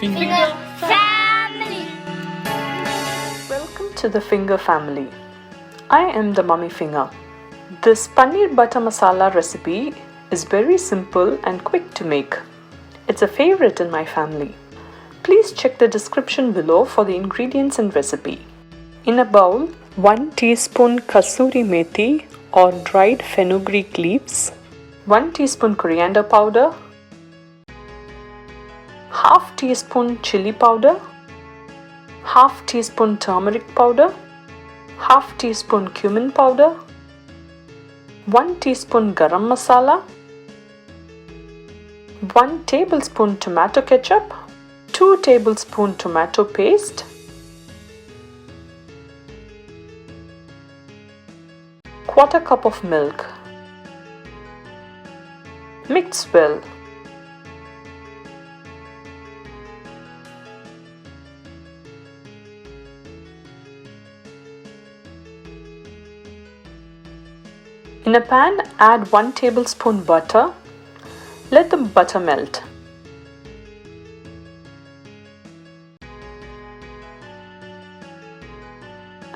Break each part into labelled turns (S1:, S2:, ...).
S1: Finger Family.
S2: Welcome to the Finger Family. I am the Mummy Finger. This Paneer Butter Masala recipe is very simple and quick to make. It's a favorite in my family. Please check the description below for the ingredients and recipe. In a bowl, 1 teaspoon kasthuri methi or dried fenugreek leaves, 1 teaspoon coriander powder, half teaspoon chilli powder, half teaspoon turmeric powder, half teaspoon cumin powder, 1 teaspoon garam masala, 1 tablespoon tomato ketchup, 2 tablespoon tomato paste, quarter cup of milk. Mix well. In a pan, add 1 tablespoon butter. Let the butter melt.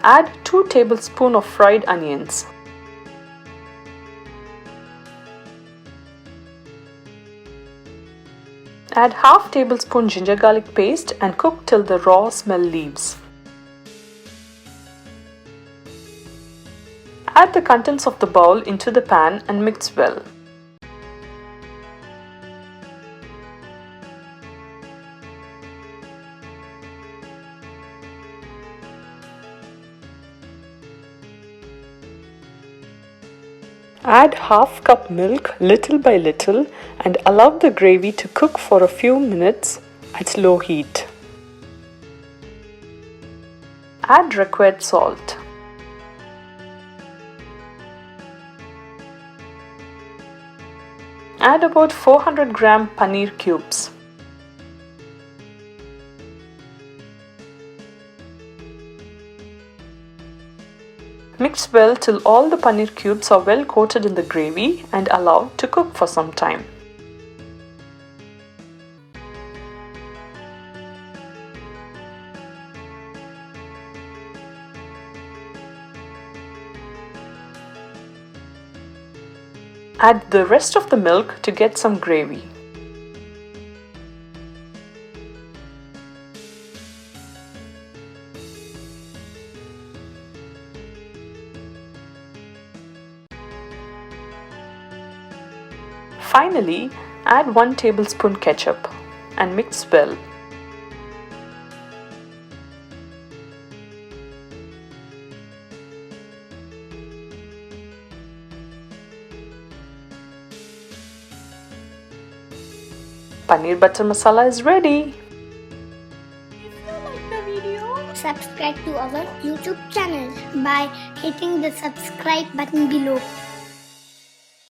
S2: Add 2 tablespoons of fried onions. Add half tablespoon ginger garlic paste and cook till the raw smell leaves. Add the contents of the bowl into the pan and mix well. Add half cup milk little by little and allow the gravy to cook for a few minutes at low heat. Add required salt. Add about 400 gram paneer cubes. Mix well till all the paneer cubes are well coated in the gravy and allow to cook for some time. Add the rest of the milk to get some gravy. Finally, add 1 tablespoon ketchup and mix well. Paneer Butter Masala is ready.
S1: If you like the video, subscribe to our YouTube channel by hitting the subscribe button below.